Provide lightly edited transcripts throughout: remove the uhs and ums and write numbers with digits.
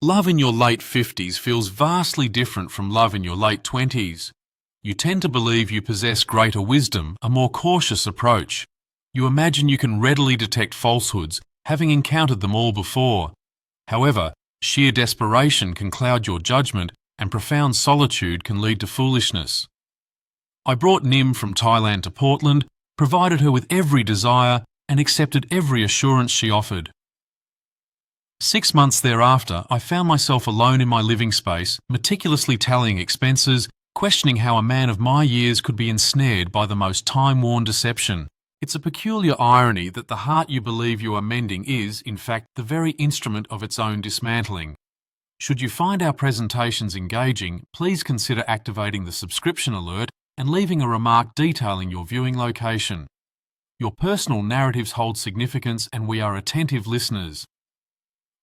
Love in your late 50s feels vastly different from love in your late 20s. You tend to believe you possess greater wisdom, a more cautious approach. You imagine you can readily detect falsehoods, having encountered them all before. However, sheer desperation can cloud your judgment, and profound solitude can lead to foolishness. I brought Nim from Thailand to Portland, provided her with every desire, and accepted every assurance she offered. 6 months thereafter, I found myself alone in my living space, meticulously tallying expenses, questioning how a man of my years could be ensnared by the most time-worn deception. It's a peculiar irony that the heart you believe you are mending is, in fact, the very instrument of its own dismantling. Should you find our presentations engaging, please consider activating the subscription alert and leaving a remark detailing your viewing location. Your personal narratives hold significance, and we are attentive listeners.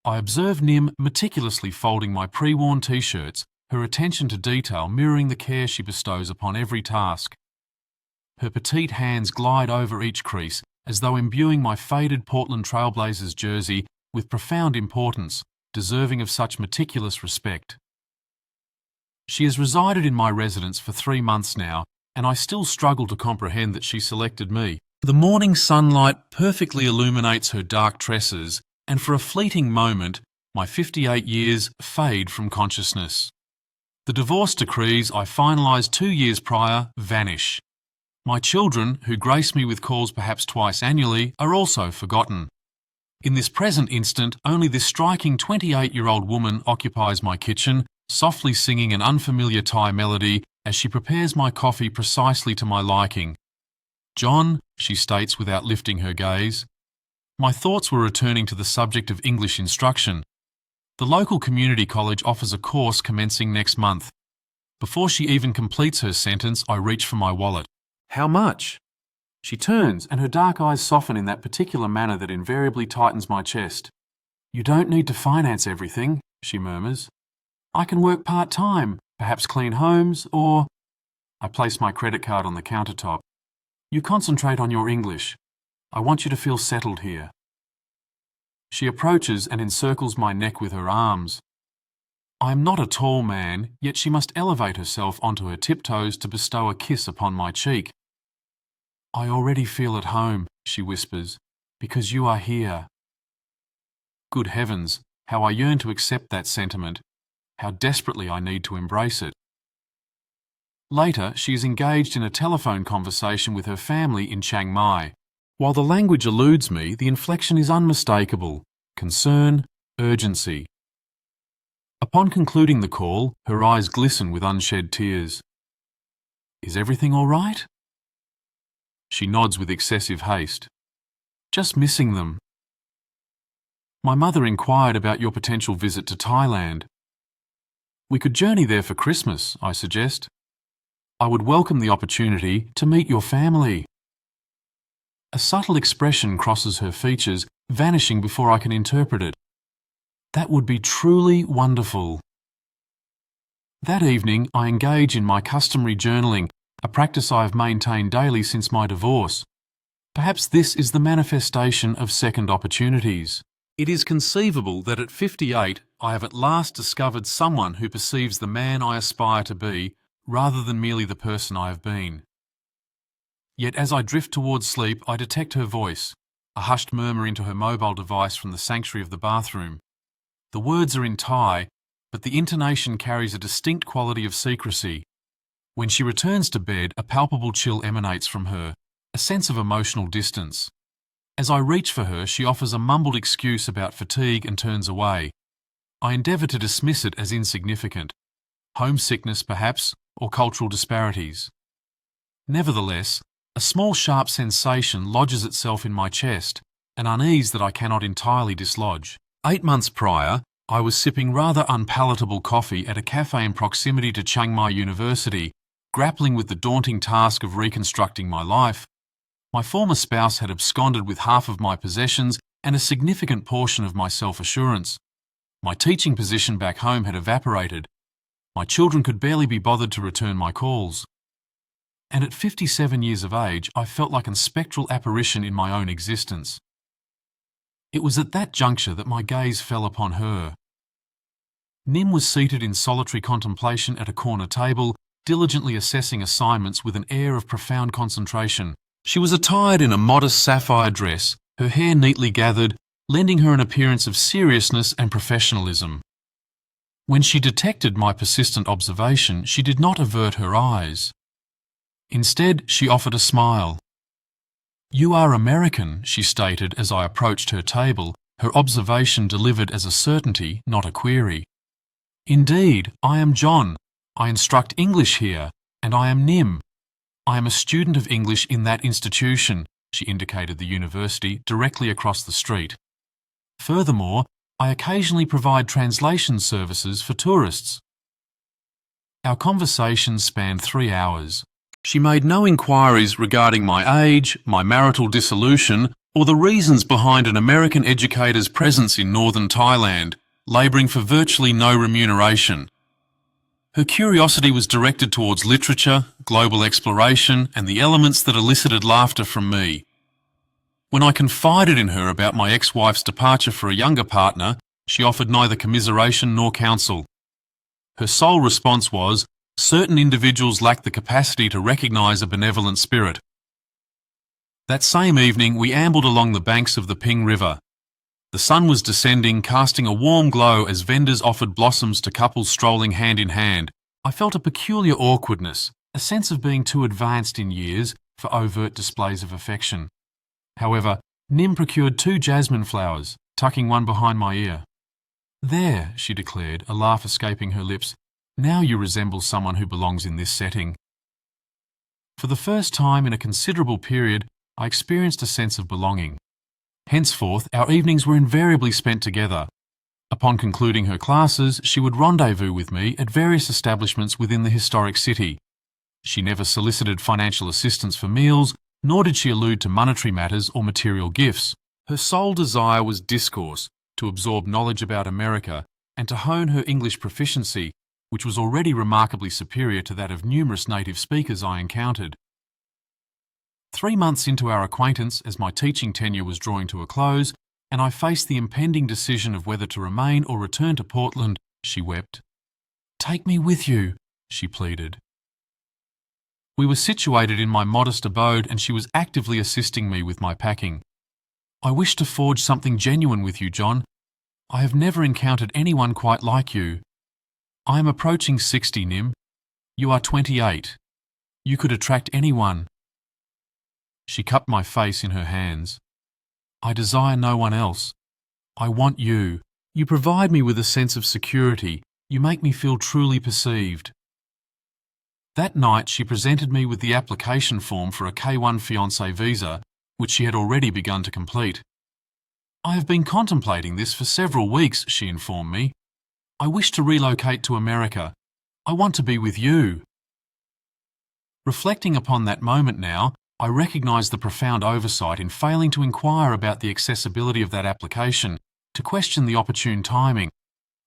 I observe Nim meticulously folding my pre-worn t-shirts, her attention to detail mirroring the care she bestows upon every task. Her petite hands glide over each crease, as though imbuing my faded Portland Trailblazers jersey with profound importance, deserving of such meticulous respect. She has resided in my residence for 3 months now, and I still struggle to comprehend that she selected me. The morning sunlight perfectly illuminates her dark tresses, and for a fleeting moment, my 58 years fade from consciousness. The divorce decrees I finalised 2 years prior vanish. My children, who grace me with calls perhaps twice annually, are also forgotten. In this present instant, only this striking 28-year-old woman occupies my kitchen, softly singing an unfamiliar Thai melody as she prepares my coffee precisely to my liking. "John," she states without lifting her gaze. My thoughts were returning to the subject of English instruction. The local community college offers a course commencing next month. Before she even completes her sentence, I reach for my wallet. "How much?" She turns, and her dark eyes soften in that particular manner that invariably tightens my chest. "You don't need to finance everything," she murmurs. "I can work part-time, perhaps clean homes, or—" I place my credit card on the countertop. "You concentrate on your English. I want you to feel settled here." She approaches and encircles my neck with her arms. I am not a tall man, yet she must elevate herself onto her tiptoes to bestow a kiss upon my cheek. "I already feel at home," she whispers, "because you are here." Good heavens, how I yearn to accept that sentiment, how desperately I need to embrace it. Later, she is engaged in a telephone conversation with her family in Chiang Mai. While the language eludes me, the inflection is unmistakable: concern, urgency. Upon concluding the call, her eyes glisten with unshed tears. "Is everything all right?" She nods with excessive haste. "Just missing them." "My mother inquired about your potential visit to Thailand." "We could journey there for Christmas," I suggest. "I would welcome the opportunity to meet your family." A subtle expression crosses her features, vanishing before I can interpret it. "That would be truly wonderful." That evening, I engage in my customary journaling, a practice I have maintained daily since my divorce. Perhaps this is the manifestation of second opportunities. It is conceivable that at 58, I have at last discovered someone who perceives the man I aspire to be, rather than merely the person I have been. Yet as I drift towards sleep, I detect her voice, a hushed murmur into her mobile device from the sanctuary of the bathroom. The words are in Thai, but the intonation carries a distinct quality of secrecy. When she returns to bed, a palpable chill emanates from her, a sense of emotional distance. As I reach for her, she offers a mumbled excuse about fatigue and turns away. I endeavour to dismiss it as insignificant. Homesickness, perhaps, or cultural disparities. Nevertheless, a small sharp sensation lodges itself in my chest, an unease that I cannot entirely dislodge. 8 months prior, I was sipping rather unpalatable coffee at a cafe in proximity to Chiang Mai University, grappling with the daunting task of reconstructing my life. My former spouse had absconded with half of my possessions and a significant portion of my self-assurance. My teaching position back home had evaporated. My children could barely be bothered to return my calls. And at 57 years of age, I felt like a spectral apparition in my own existence. It was at that juncture that my gaze fell upon her. Nim was seated in solitary contemplation at a corner table, diligently assessing assignments with an air of profound concentration. She was attired in a modest sapphire dress, her hair neatly gathered, lending her an appearance of seriousness and professionalism. When she detected my persistent observation, she did not avert her eyes. Instead, she offered a smile. "You are American," she stated as I approached her table, her observation delivered as a certainty, not a query. "Indeed, I am John. I instruct English here, and I am Nim. I am a student of English in that institution," she indicated the university directly across the street. "Furthermore, I occasionally provide translation services for tourists." Our conversation spanned 3 hours. She made no inquiries regarding my age, my marital dissolution, or the reasons behind an American educator's presence in northern Thailand, labouring for virtually no remuneration. Her curiosity was directed towards literature, global exploration, and the elements that elicited laughter from me. When I confided in her about my ex-wife's departure for a younger partner, she offered neither commiseration nor counsel. Her sole response was, "Certain individuals lack the capacity to recognise a benevolent spirit." That same evening, we ambled along the banks of the Ping River. The sun was descending, casting a warm glow as vendors offered blossoms to couples strolling hand in hand. I felt a peculiar awkwardness, a sense of being too advanced in years for overt displays of affection. However, Nim procured 2 jasmine flowers, tucking one behind my ear. "There," she declared, a laugh escaping her lips. "Now you resemble someone who belongs in this setting." For the first time in a considerable period, I experienced a sense of belonging. Henceforth, our evenings were invariably spent together. Upon concluding her classes, she would rendezvous with me at various establishments within the historic city. She never solicited financial assistance for meals, nor did she allude to monetary matters or material gifts. Her sole desire was discourse, to absorb knowledge about America, and to hone her English proficiency, which was already remarkably superior to that of numerous native speakers I encountered. 3 months into our acquaintance, as my teaching tenure was drawing to a close, and I faced the impending decision of whether to remain or return to Portland, she wept. "Take me with you," she pleaded. We were situated in my modest abode, and she was actively assisting me with my packing. "I wish to forge something genuine with you, John. I have never encountered anyone quite like you. I am approaching 60, Nim. You are 28. You could attract anyone." She cupped my face in her hands. "I desire no one else. I want you. You provide me with a sense of security. You make me feel truly perceived." That night she presented me with the application form for a K1 fiancé visa, which she had already begun to complete. "I have been contemplating this for several weeks," she informed me. "I wish to relocate to America. I want to be with you." Reflecting upon that moment now, I recognise the profound oversight in failing to inquire about the accessibility of that application, to question the opportune timing.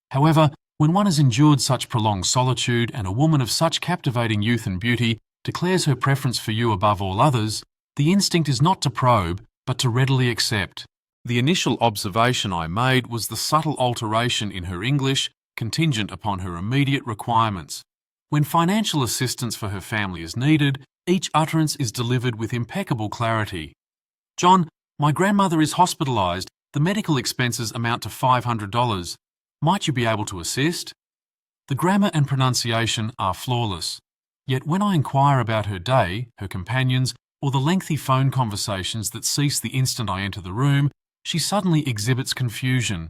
However, when one has endured such prolonged solitude and a woman of such captivating youth and beauty declares her preference for you above all others, the instinct is not to probe, but to readily accept. The initial observation I made was the subtle alteration in her English, contingent upon her immediate requirements. When financial assistance for her family is needed, each utterance is delivered with impeccable clarity. "John, my grandmother is hospitalised. The medical expenses amount to $500. Might you be able to assist?" The grammar and pronunciation are flawless. Yet when I inquire about her day, her companions, or the lengthy phone conversations that cease the instant I enter the room, she suddenly exhibits confusion.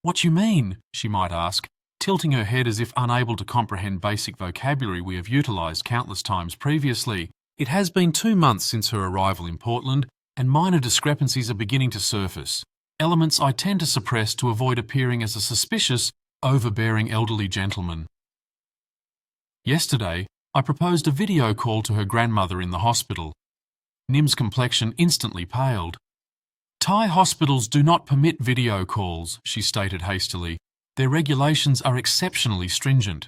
"What you mean?" she might ask, tilting her head as if unable to comprehend basic vocabulary we have utilised countless times previously. It has been 2 months since her arrival in Portland, and minor discrepancies are beginning to surface, elements I tend to suppress to avoid appearing as a suspicious, overbearing elderly gentleman. Yesterday, I proposed a video call to her grandmother in the hospital. Nim's complexion instantly paled. "Thai hospitals do not permit video calls," she stated hastily. "Their regulations are exceptionally stringent."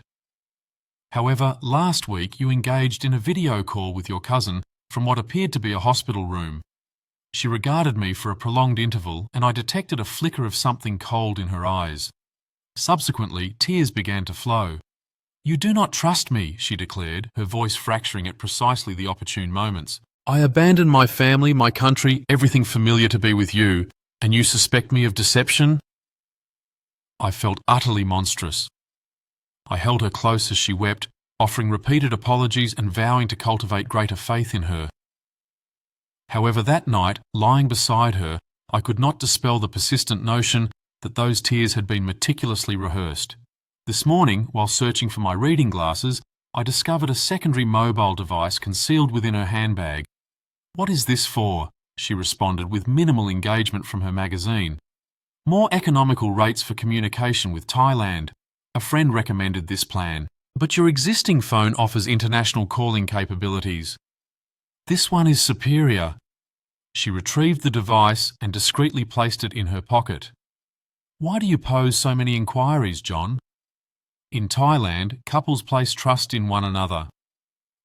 However, last week you engaged in a video call with your cousin from what appeared to be a hospital room. She regarded me for a prolonged interval, and I detected a flicker of something cold in her eyes. Subsequently, tears began to flow. "You do not trust me," she declared, her voice fracturing at precisely the opportune moments. "I abandoned my family, my country, everything familiar to be with you, and you suspect me of deception?" I felt utterly monstrous. I held her close as she wept, offering repeated apologies and vowing to cultivate greater faith in her. However, that night, lying beside her, I could not dispel the persistent notion that those tears had been meticulously rehearsed. This morning, while searching for my reading glasses, I discovered a secondary mobile device concealed within her handbag. "What is this for?" she responded with minimal engagement from her magazine. "More economical rates for communication with Thailand. A friend recommended this plan. But your existing phone offers international calling capabilities. This one is superior." She retrieved the device and discreetly placed it in her pocket. "Why do you pose so many inquiries, John?" "In Thailand, couples place trust in one another.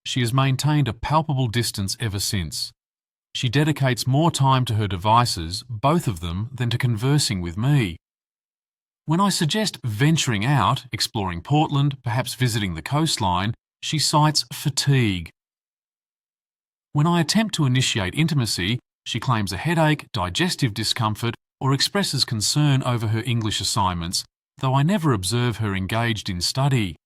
She has maintained a palpable distance ever since. She dedicates more time to her devices, both of them, than to conversing with me. When I suggest venturing out, exploring Portland, perhaps visiting the coastline, she cites fatigue. When I attempt to initiate intimacy, she claims a headache, digestive discomfort, or expresses concern over her English assignments, though I never observe her engaged in study.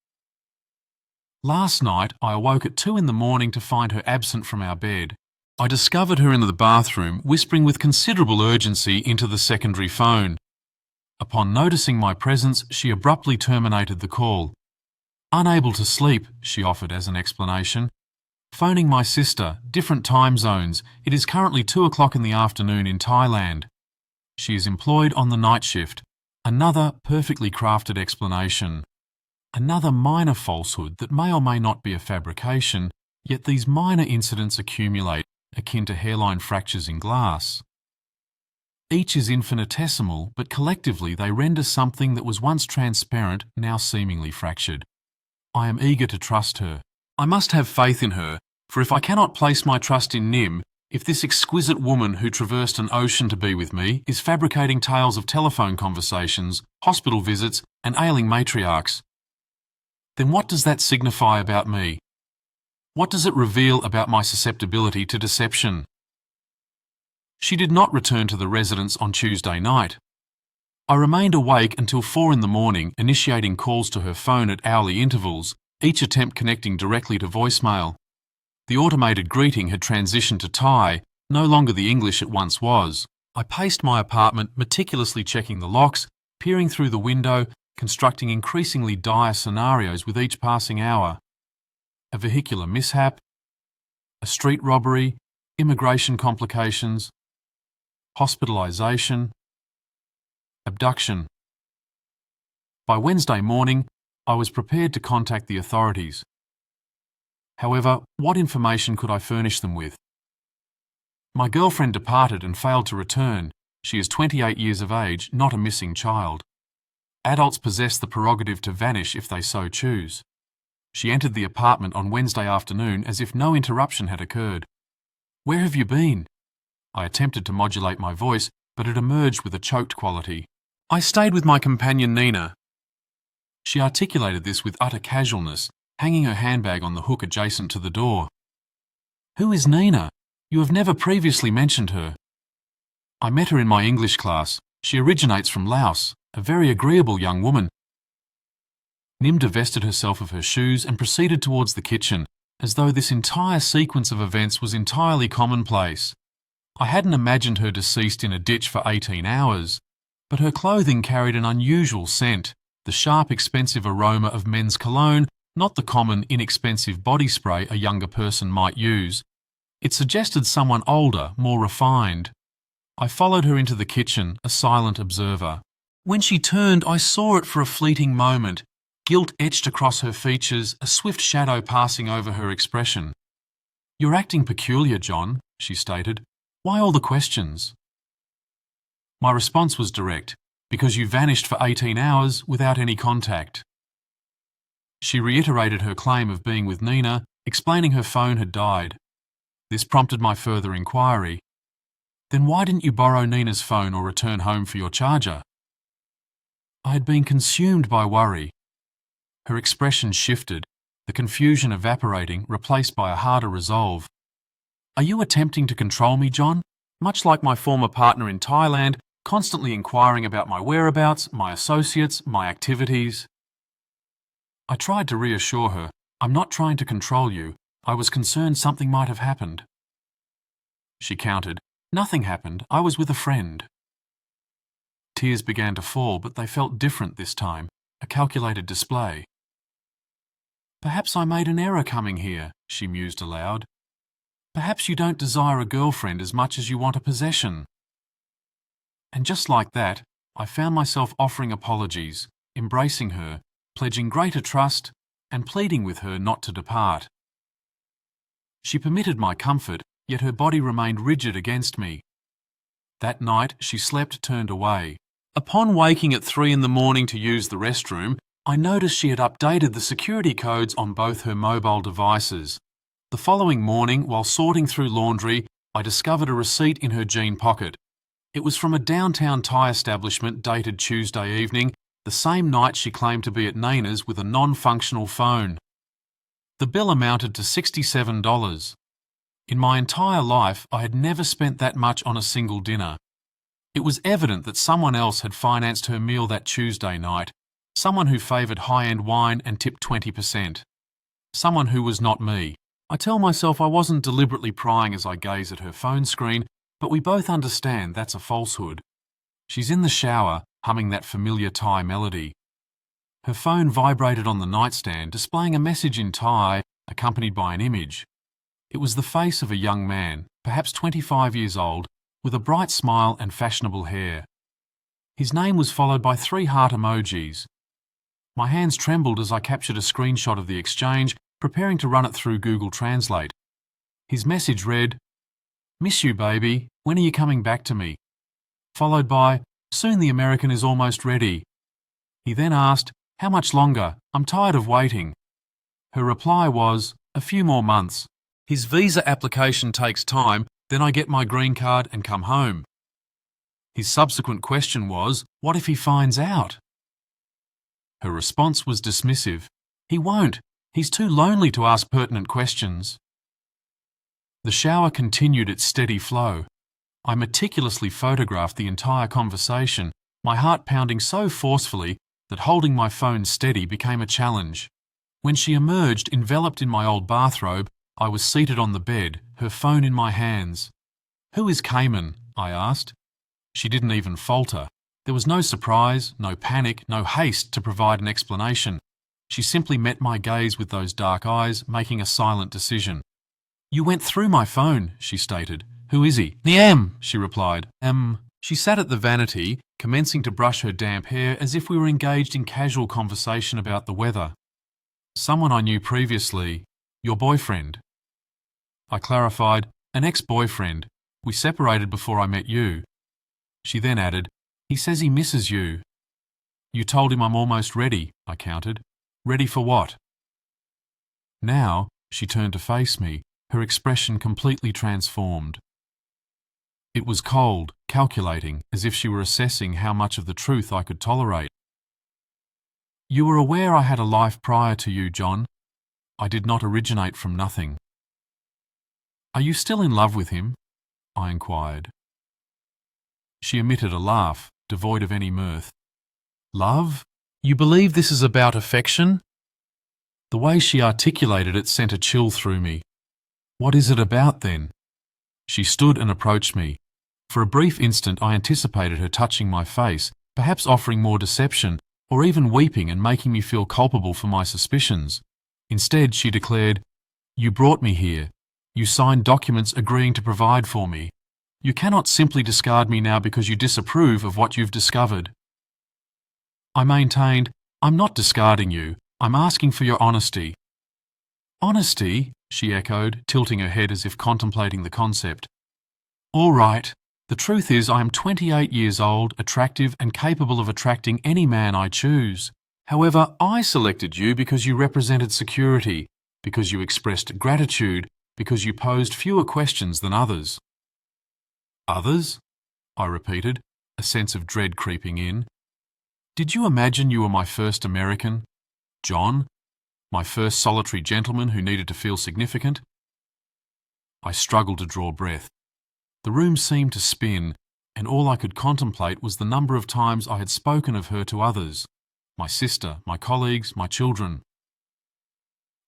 Last night, I awoke at 2 a.m. to find her absent from our bed. I discovered her in the bathroom, whispering with considerable urgency into the secondary phone. Upon noticing my presence, she abruptly terminated the call. "Unable to sleep," she offered as an explanation. "Phoning my sister, different time zones. It is currently 2 o'clock in the afternoon in Thailand. She is employed on the night shift." Another perfectly crafted explanation. Another minor falsehood that may or may not be a fabrication, yet these minor incidents accumulate, akin to hairline fractures in glass. Each is infinitesimal, but collectively they render something that was once transparent now seemingly fractured. I am eager to trust her. I must have faith in her, for if I cannot place my trust in Nim, if this exquisite woman who traversed an ocean to be with me is fabricating tales of telephone conversations, hospital visits, and ailing matriarchs, then what does that signify about me? What does it reveal about my susceptibility to deception? She did not return to the residence on Tuesday night. I remained awake until 4 a.m, initiating calls to her phone at hourly intervals, each attempt connecting directly to voicemail. The automated greeting had transitioned to Thai, no longer the English it once was. I paced my apartment, meticulously checking the locks, peering through the window, constructing increasingly dire scenarios with each passing hour. A vehicular mishap, a street robbery, immigration complications, hospitalisation, abduction. By Wednesday morning, I was prepared to contact the authorities. However, what information could I furnish them with? My girlfriend departed and failed to return. She is 28 years of age, not a missing child. Adults possess the prerogative to vanish if they so choose. She entered the apartment on Wednesday afternoon as if no interruption had occurred. "Where have you been?" I attempted to modulate my voice, but it emerged with a choked quality. "I stayed with my companion Nina." She articulated this with utter casualness, hanging her handbag on the hook adjacent to the door. "Who is Nina? You have never previously mentioned her." "I met her in my English class. She originates from Laos, a very agreeable young woman." Nim divested herself of her shoes and proceeded towards the kitchen, as though this entire sequence of events was entirely commonplace. I hadn't imagined her deceased in a ditch for 18 hours, but her clothing carried an unusual scent, the sharp, expensive aroma of men's cologne, not the common, inexpensive body spray a younger person might use. It suggested someone older, more refined. I followed her into the kitchen, a silent observer. When she turned, I saw it for a fleeting moment, guilt etched across her features, a swift shadow passing over her expression. "You're acting peculiar, John," she stated. "Why all the questions?" My response was direct. "Because you vanished for 18 hours without any contact." She reiterated her claim of being with Nina, explaining her phone had died. This prompted my further inquiry. "Then why didn't you borrow Nina's phone or return home for your charger?" I had been consumed by worry. Her expression shifted, the confusion evaporating, replaced by a harder resolve. Are you attempting to control me, John? Much like my former partner in Thailand, constantly inquiring about my whereabouts, my associates, my activities. I tried to reassure her. I'm not trying to control you. I was concerned something might have happened. She countered. Nothing happened. I was with a friend. Tears began to fall, but they felt different this time, a calculated display. Perhaps I made an error coming here, she mused aloud. Perhaps you don't desire a girlfriend as much as you want a possession. And just like that, I found myself offering apologies, embracing her, pledging greater trust, and pleading with her not to depart. She permitted my comfort, yet her body remained rigid against me. That night she slept turned away. Upon waking at 3 a.m. to use the restroom, I noticed she had updated the security codes on both her mobile devices. The following morning, while sorting through laundry, I discovered a receipt in her jean pocket. It was from a downtown Thai establishment dated Tuesday evening, the same night she claimed to be at Nana's with a non-functional phone. The bill amounted to $67. In my entire life, I had never spent that much on a single dinner. It was evident that someone else had financed her meal that Tuesday night, someone who favoured high-end wine and tipped 20%. Someone who was not me. I tell myself I wasn't deliberately prying as I gaze at her phone screen, but we both understand that's a falsehood. She's in the shower, humming that familiar Thai melody. Her phone vibrated on the nightstand, displaying a message in Thai, accompanied by an image. It was the face of a young man, perhaps 25 years old, with a bright smile and fashionable hair. His name was followed by 3 heart emojis. My hands trembled as I captured a screenshot of the exchange, preparing to run it through Google Translate. His message read, "Miss you, baby. When are you coming back to me?" Followed by, "Soon the American is almost ready." He then asked, "How much longer? I'm tired of waiting." Her reply was, "A few more months. His visa application takes time, then I get my green card and come home." His subsequent question was, "What if he finds out?" Her response was dismissive. "He won't. He's too lonely to ask pertinent questions." The shower continued its steady flow. I meticulously photographed the entire conversation, my heart pounding so forcefully that holding my phone steady became a challenge. When she emerged, enveloped in my old bathrobe, I was seated on the bed, her phone in my hands. "Who is Cayman?" I asked. She didn't even falter. There was no surprise, no panic, no haste to provide an explanation. She simply met my gaze with those dark eyes, making a silent decision. "You went through my phone," she stated. "Who is he?" "Niem," she replied. She sat at the vanity, commencing to brush her damp hair as if we were engaged in casual conversation about the weather. "Someone I knew previously. Your boyfriend." I clarified, "An ex-boyfriend. We separated before I met you." She then added, "He says he misses you." "You told him I'm almost ready," I countered. "Ready for what?" Now, she turned to face me, her expression completely transformed. It was cold, calculating, as if she were assessing how much of the truth I could tolerate. "You were aware I had a life prior to you, John. I did not originate from nothing." "Are you still in love with him?" I inquired. She emitted a laugh, devoid of any mirth. "Love? You believe this is about affection?" The way she articulated it sent a chill through me. "What is it about, then?" She stood and approached me. For a brief instant I anticipated her touching my face, perhaps offering more deception, or even weeping and making me feel culpable for my suspicions. Instead, she declared, "You brought me here. You signed documents agreeing to provide for me. You cannot simply discard me now because you disapprove of what you've discovered." I maintained, "I'm not discarding you. I'm asking for your honesty." "Honesty?" she echoed, tilting her head as if contemplating the concept. "All right. The truth is I am 28 years old, attractive and capable of attracting any man I choose. However, I selected you because you represented security, because you expressed gratitude, because you posed fewer questions than others." "Others?" I repeated, a sense of dread creeping in. Did you imagine you were my first American? John? My first solitary gentleman who needed to feel significant? I struggled to draw breath. The room seemed to spin, and all I could contemplate was the number of times I had spoken of her to others, my sister, my colleagues, my children.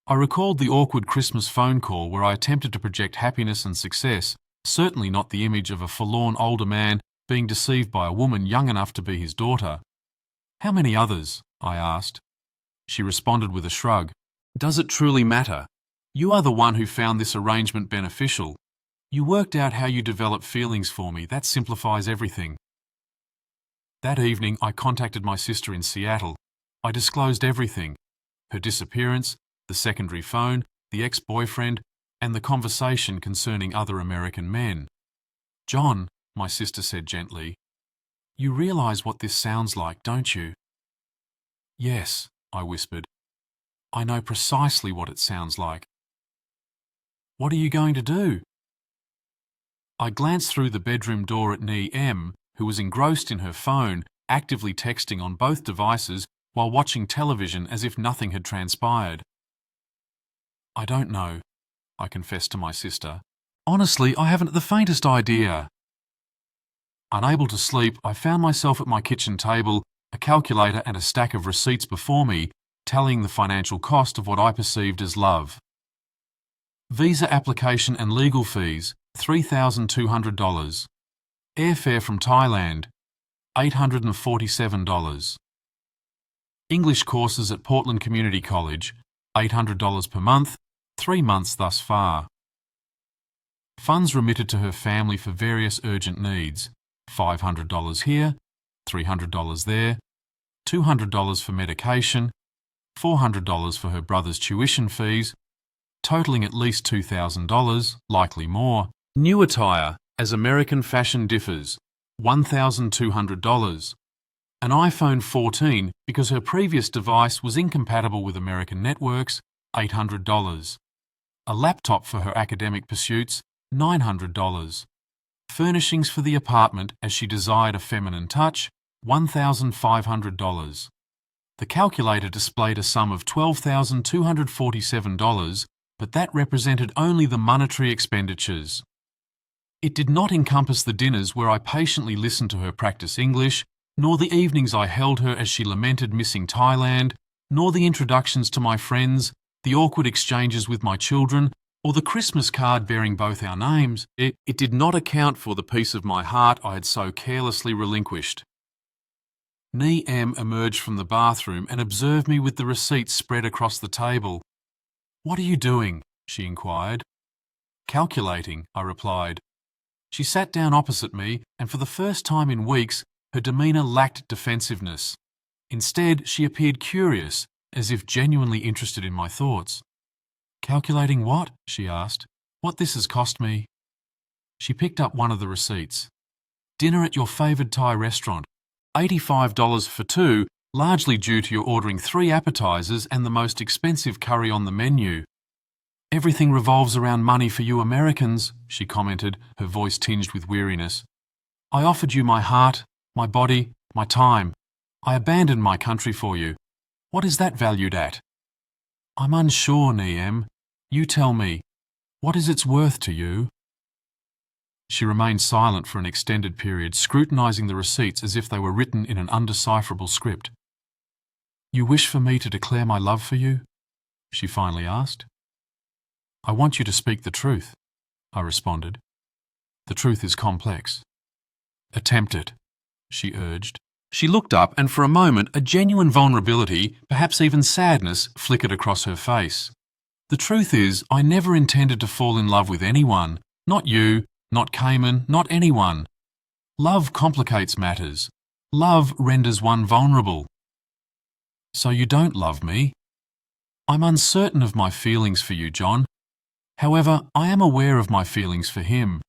I recalled the awkward Christmas phone call where I attempted to project happiness and success, certainly not the image of a forlorn older man being deceived by a woman young enough to be his daughter. How many others? I asked. She responded with a shrug. Does it truly matter? You are the one who found this arrangement beneficial. You worked out how you develop feelings for me. That simplifies everything. That evening, I contacted my sister in Seattle. I disclosed everything. Her disappearance, the secondary phone, the ex-boyfriend, and the conversation concerning other American men. John, my sister said gently, you realize what this sounds like, don't you? Yes, I whispered. I know precisely what it sounds like. What are you going to do? I glanced through the bedroom door at Nee M, who was engrossed in her phone, actively texting on both devices while watching television as if nothing had transpired. I don't know, I confessed to my sister. Honestly, I haven't the faintest idea. Unable to sleep, I found myself at my kitchen table, a calculator and a stack of receipts before me, tallying the financial cost of what I perceived as love. Visa application and legal fees, $3,200. Airfare from Thailand, $847. English courses at Portland Community College, $800 per month, 3 months thus far. Funds remitted to her family for various urgent needs, $500 here, $300 there, $200 for medication, $400 for her brother's tuition fees, totaling at least $2,000, likely more. New attire, as American fashion differs, $1,200. An iPhone 14 because her previous device was incompatible with American networks, $800. A laptop for her academic pursuits, $900. Furnishings for the apartment as she desired a feminine touch, $1,500. The calculator displayed a sum of $12,247, but that represented only the monetary expenditures. It did not encompass the dinners where I patiently listened to her practice English, nor the evenings I held her as she lamented missing Thailand, nor the introductions to my friends, the awkward exchanges with my children, or the Christmas card bearing both our names. It did not account for the piece of my heart I had so carelessly relinquished. Nee M emerged from the bathroom and observed me with the receipts spread across the table. What are you doing? She inquired. Calculating, I replied. She sat down opposite me, and for the first time in weeks, her demeanour lacked defensiveness. Instead, she appeared curious, as if genuinely interested in my thoughts. Calculating what? She asked. What this has cost me? She picked up one of the receipts. Dinner at your favoured Thai restaurant. $85 for two, largely due to your ordering 3 appetizers and the most expensive curry on the menu. Everything revolves around money for you Americans, she commented, her voice tinged with weariness. I offered you my heart, my body, my time. I abandoned my country for you. What is that valued at? I'm unsure, Nee M. You tell me. What is its worth to you? She remained silent for an extended period, scrutinizing the receipts as if they were written in an undecipherable script. You wish for me to declare my love for you? She finally asked. I want you to speak the truth, I responded. The truth is complex. Attempt it, she urged. She looked up and for a moment a genuine vulnerability, perhaps even sadness, flickered across her face. The truth is, I never intended to fall in love with anyone. Not you, not Cayman, not anyone. Love complicates matters. Love renders one vulnerable. So you don't love me? I'm uncertain of my feelings for you, John. However, I am aware of my feelings for him.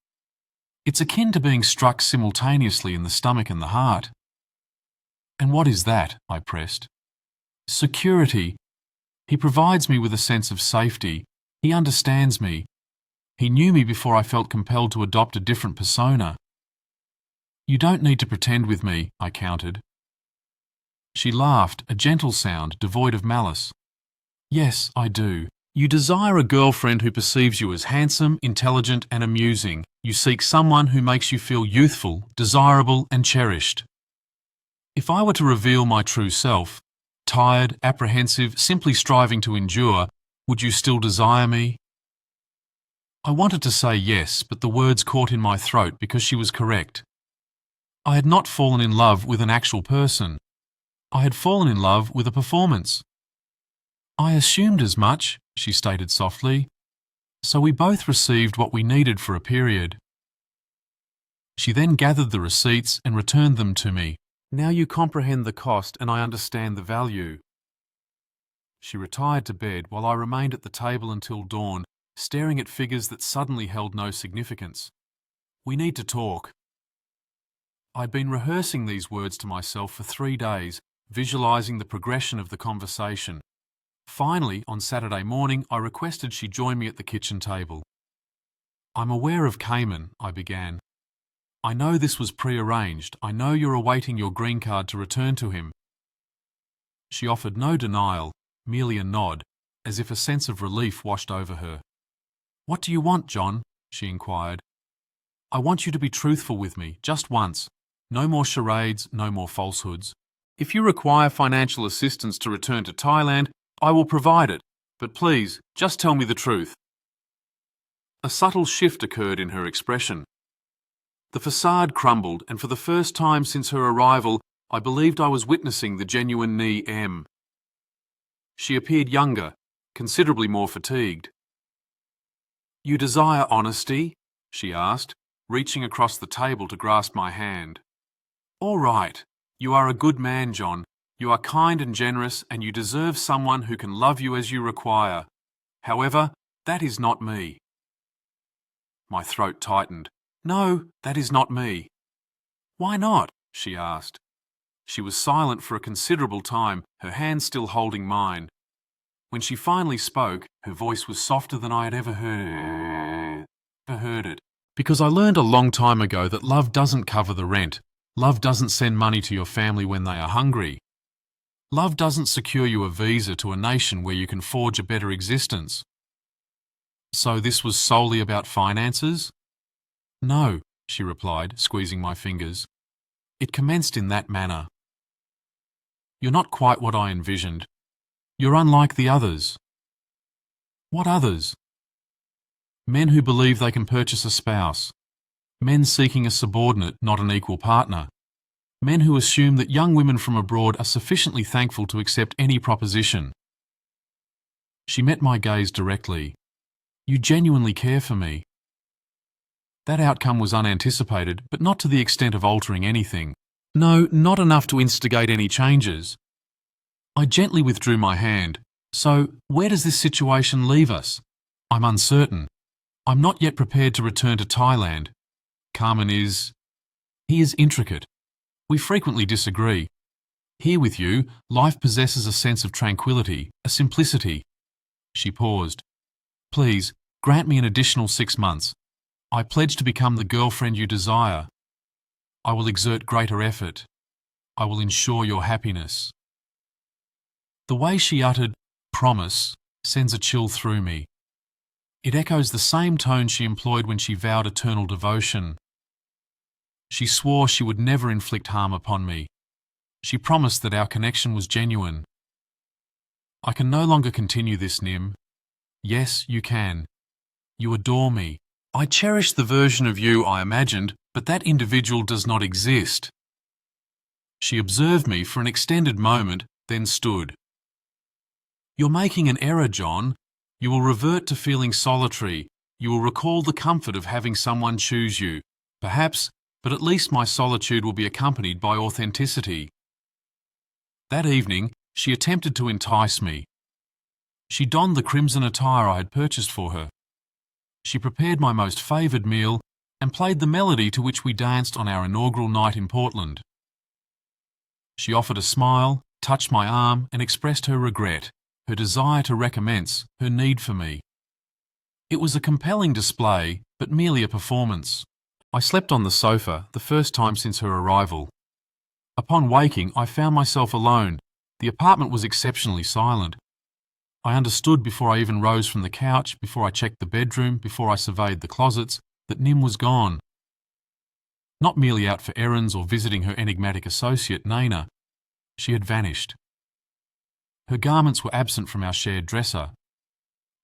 It's akin to being struck simultaneously in the stomach and the heart. And what is that? I pressed. Security. He provides me with a sense of safety. He understands me. He knew me before I felt compelled to adopt a different persona. You don't need to pretend with me, I countered. She laughed, a gentle sound devoid of malice. Yes, I do. You desire a girlfriend who perceives you as handsome, intelligent, and amusing. You seek someone who makes you feel youthful, desirable, and cherished. If I were to reveal my true self, tired, apprehensive, simply striving to endure, would you still desire me? I wanted to say yes, but the words caught in my throat because she was correct. I had not fallen in love with an actual person. I had fallen in love with a performance. I assumed as much, she stated softly. So we both received what we needed for a period. She then gathered the receipts and returned them to me. Now you comprehend the cost and I understand the value. She retired to bed while I remained at the table until dawn, staring at figures that suddenly held no significance. We need to talk. I'd been rehearsing these words to myself for 3 days, visualizing the progression of the conversation. Finally, on Saturday morning, I requested she join me at the kitchen table. I'm aware of Cayman, I began. I know this was prearranged. I know you're awaiting your green card to return to him. She offered no denial, merely a nod, as if a sense of relief washed over her. What do you want, John? She inquired. I want you to be truthful with me, just once. No more charades, no more falsehoods. If you require financial assistance to return to Thailand, I will provide it, but please, just tell me the truth. A subtle shift occurred in her expression. The facade crumbled, and for the first time since her arrival, I believed I was witnessing the genuine Ni M. She appeared younger, considerably more fatigued. You desire honesty? She asked, reaching across the table to grasp my hand. All right. You are a good man, John. You are kind and generous, and you deserve someone who can love you as you require. However, that is not me. My throat tightened. No, that is not me. Why not? She asked. She was silent for a considerable time, her hand still holding mine. When she finally spoke, her voice was softer than I had ever heard it. Because I learned a long time ago that love doesn't cover the rent. Love doesn't send money to your family when they are hungry. Love doesn't secure you a visa to a nation where you can forge a better existence. So this was solely about finances? No, she replied, squeezing my fingers. It commenced in that manner. You're not quite what I envisioned. You're unlike the others. What others? Men who believe they can purchase a spouse. Men seeking a subordinate, not an equal partner. Men who assume that young women from abroad are sufficiently thankful to accept any proposition. She met my gaze directly. You genuinely care for me. That outcome was unanticipated, but not to the extent of altering anything. No, not enough to instigate any changes. I gently withdrew my hand. So, where does this situation leave us? I'm uncertain. I'm not yet prepared to return to Thailand. Carmen is... He is intricate. We frequently disagree. Here with you, life possesses a sense of tranquility, a simplicity. She paused. Please, grant me an additional 6 months. I pledge to become the girlfriend you desire. I will exert greater effort. I will ensure your happiness. The way she uttered promise sends a chill through me. It echoes the same tone she employed when she vowed eternal devotion. She swore she would never inflict harm upon me. She promised that our connection was genuine. I can no longer continue this, Nim. Yes, you can. You adore me. I cherish the version of you I imagined, but that individual does not exist. She observed me for an extended moment, then stood. You're making an error, John. You will revert to feeling solitary. You will recall the comfort of having someone choose you. Perhaps, but at least my solitude will be accompanied by authenticity. That evening, she attempted to entice me. She donned the crimson attire I had purchased for her. She prepared my most favoured meal and played the melody to which we danced on our inaugural night in Portland. She offered a smile, touched my arm, and expressed her regret, her desire to recommence, her need for me. It was a compelling display, but merely a performance. I slept on the sofa, the first time since her arrival. Upon waking, I found myself alone. The apartment was exceptionally silent. I understood before I even rose from the couch, before I checked the bedroom, before I surveyed the closets, that Nim was gone. Not merely out for errands or visiting her enigmatic associate, Naina. She had vanished. Her garments were absent from our shared dresser.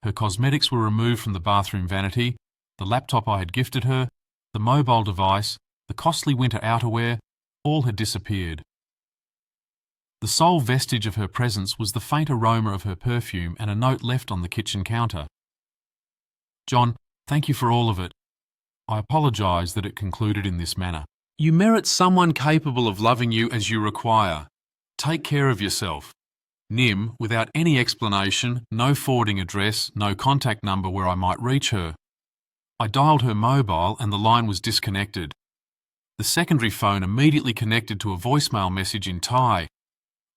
Her cosmetics were removed from the bathroom vanity, the laptop I had gifted her, the mobile device, the costly winter outerwear, all had disappeared. The sole vestige of her presence was the faint aroma of her perfume and a note left on the kitchen counter. "John, thank you for all of it. I apologise that it concluded in this manner. You merit someone capable of loving you as you require. Take care of yourself." Nim, without any explanation, no forwarding address, no contact number where I might reach her. I dialed her mobile and the line was disconnected. The secondary phone immediately connected to a voicemail message in Thai.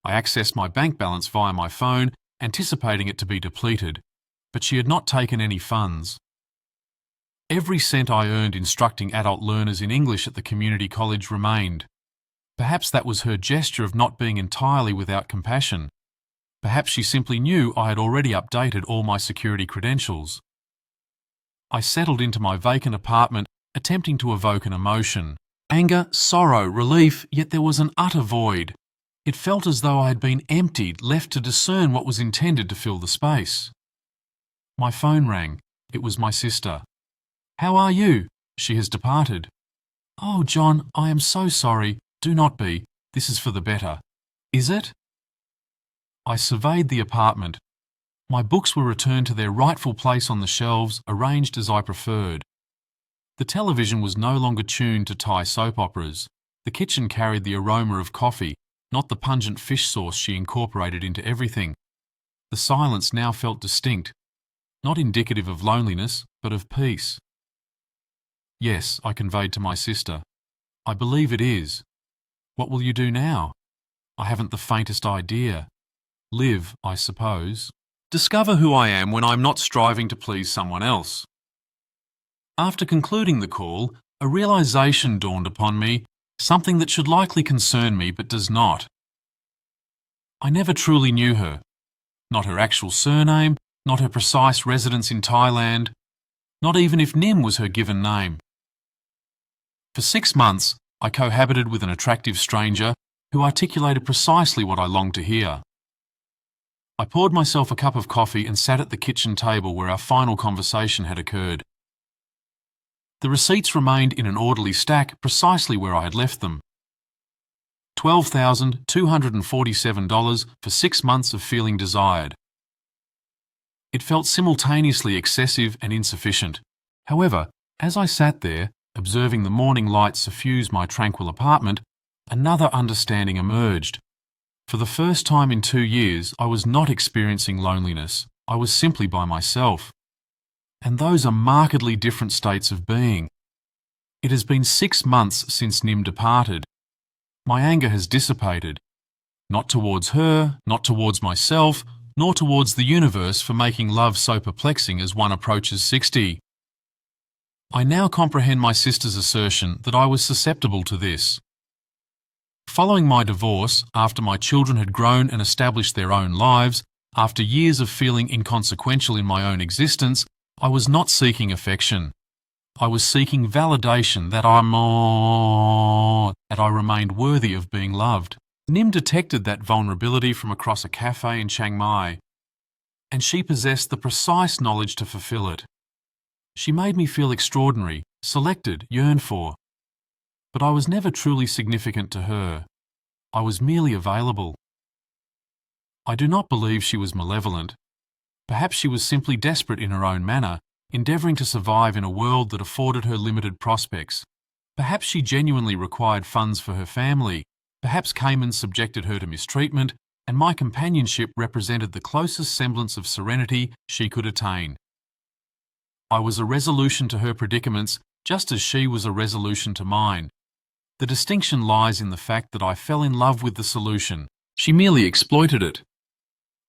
I accessed my bank balance via my phone, anticipating it to be depleted, but she had not taken any funds. Every cent I earned instructing adult learners in English at the community college remained. Perhaps that was her gesture of not being entirely without compassion. Perhaps she simply knew I had already updated all my security credentials. I settled into my vacant apartment, attempting to evoke an emotion. Anger, sorrow, relief, yet there was an utter void. It felt as though I had been emptied, left to discern what was intended to fill the space. My phone rang. It was my sister. "How are you?" "She has departed." "Oh, John, I am so sorry. Do not be. This is for the better." "Is it?" I surveyed the apartment. My books were returned to their rightful place on the shelves, arranged as I preferred. The television was no longer tuned to Thai soap operas. The kitchen carried the aroma of coffee, not the pungent fish sauce she incorporated into everything. The silence now felt distinct, not indicative of loneliness, but of peace. "Yes," I conveyed to my sister. "I believe it is. What will you do now?" "I haven't the faintest idea. Live, I suppose. Discover who I am when I'm not striving to please someone else." After concluding the call, a realisation dawned upon me, something that should likely concern me but does not. I never truly knew her. Not her actual surname, not her precise residence in Thailand, not even if Nim was her given name. For 6 months, I cohabited with an attractive stranger who articulated precisely what I longed to hear. I poured myself a cup of coffee and sat at the kitchen table where our final conversation had occurred. The receipts remained in an orderly stack precisely where I had left them. $12,247 for 6 months of feeling desired. It felt simultaneously excessive and insufficient. However, as I sat there, observing the morning light suffuse my tranquil apartment, another understanding emerged. For the first time in 2 years, I was not experiencing loneliness. I was simply by myself. And those are markedly different states of being. It has been 6 months since Nim departed. My anger has dissipated. Not towards her, not towards myself, nor towards the universe for making love so perplexing as one approaches 60. I now comprehend my sister's assertion that I was susceptible to this. Following my divorce, after my children had grown and established their own lives, after years of feeling inconsequential in my own existence, I was not seeking affection. I was seeking validation that I remained worthy of being loved. Nim detected that vulnerability from across a cafe in Chiang Mai, and she possessed the precise knowledge to fulfill it. She made me feel extraordinary, selected, yearned for. But I was never truly significant to her. I was merely available. I do not believe she was malevolent. Perhaps she was simply desperate in her own manner, endeavouring to survive in a world that afforded her limited prospects. Perhaps she genuinely required funds for her family. Perhaps Cayman subjected her to mistreatment, and my companionship represented the closest semblance of serenity she could attain. I was a resolution to her predicaments, just as she was a resolution to mine. The distinction lies in the fact that I fell in love with the solution. She merely exploited it.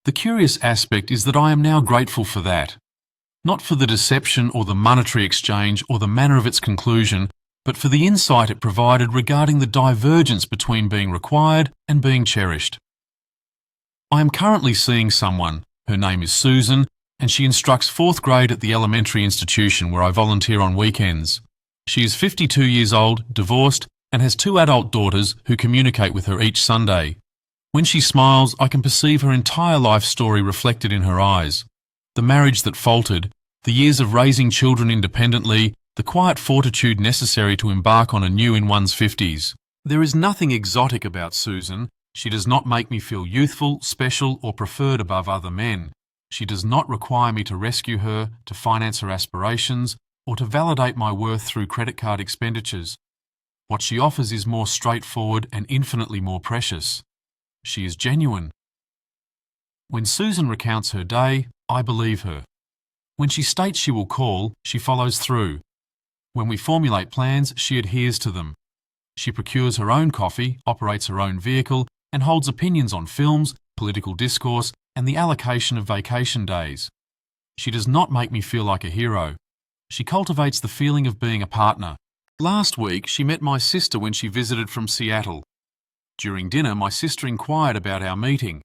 The curious aspect is that I am now grateful for that. Not for the deception or the monetary exchange or the manner of its conclusion, but for the insight it provided regarding the divergence between being required and being cherished. I am currently seeing someone. Her name is Susan, and she instructs 4th grade at the elementary institution where I volunteer on weekends. She is 52 years old, divorced, and has 2 adult daughters who communicate with her each Sunday. When she smiles, I can perceive her entire life story reflected in her eyes. The marriage that faltered, the years of raising children independently, the quiet fortitude necessary to embark on anew in one's 50s. There is nothing exotic about Susan. She does not make me feel youthful, special, or preferred above other men. She does not require me to rescue her, to finance her aspirations, or to validate my worth through credit card expenditures. What she offers is more straightforward and infinitely more precious. She is genuine. When Susan recounts her day, I believe her. When she states she will call, she follows through. When we formulate plans, she adheres to them. She procures her own coffee, operates her own vehicle, and holds opinions on films, political discourse, and the allocation of vacation days. She does not make me feel like a hero. She cultivates the feeling of being a partner. Last week, she met my sister when she visited from Seattle. During dinner, my sister inquired about our meeting.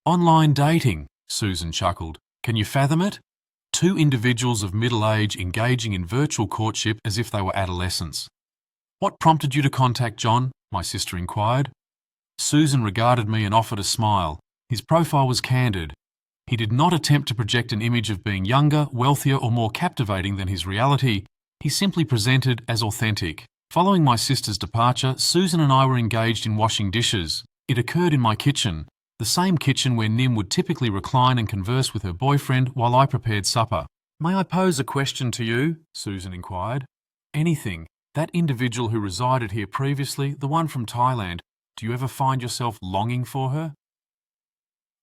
Online dating, Susan chuckled. Can you fathom it? 2 individuals of middle age engaging in virtual courtship as if they were adolescents. What prompted you to contact John? My sister inquired. Susan regarded me and offered a smile. His profile was candid. He did not attempt to project an image of being younger, wealthier, or more captivating than his reality. He simply presented as authentic. Following my sister's departure, Susan and I were engaged in washing dishes. It occurred in my kitchen, the same kitchen where Nim would typically recline and converse with her boyfriend while I prepared supper. May I pose a question to you? Susan inquired. Anything. That individual who resided here previously, the one from Thailand, do you ever find yourself longing for her?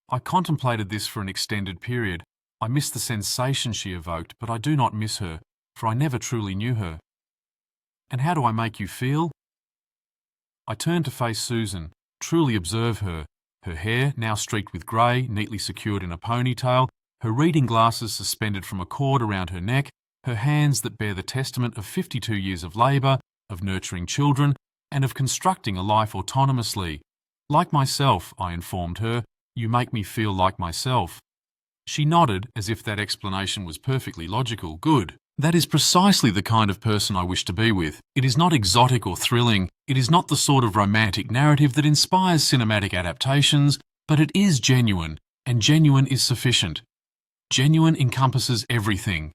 I contemplated this for an extended period. I miss the sensation she evoked, but I do not miss her, for I never truly knew her. And how do I make you feel? I turned to face Susan, truly observe her. Her hair, now streaked with grey, neatly secured in a ponytail, her reading glasses suspended from a cord around her neck, her hands that bear the testament of 52 years of labour, of nurturing children, and of constructing a life autonomously. Like myself, I informed her, you make me feel like myself. She nodded as if that explanation was perfectly logical. Good. That is precisely the kind of person I wish to be with. It is not exotic or thrilling. It is not the sort of romantic narrative that inspires cinematic adaptations, but it is genuine, and genuine is sufficient. Genuine encompasses everything.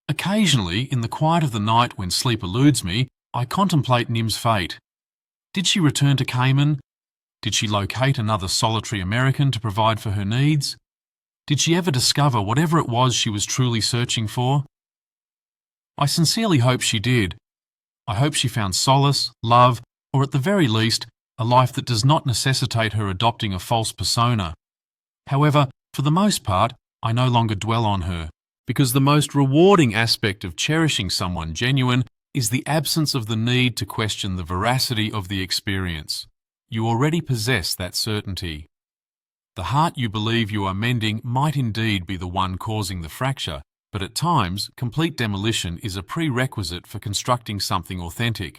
Occasionally, in the quiet of the night when sleep eludes me, I contemplate Nim's fate. Did she return to Cayman? Did she locate another solitary American to provide for her needs? Did she ever discover whatever it was she was truly searching for? I sincerely hope she did. I hope she found solace, love, or at the very least, a life that does not necessitate her adopting a false persona. However, for the most part, I no longer dwell on her, because the most rewarding aspect of cherishing someone genuine is the absence of the need to question the veracity of the experience. You already possess that certainty. The heart you believe you are mending might indeed be the one causing the fracture, but at times, complete demolition is a prerequisite for constructing something authentic.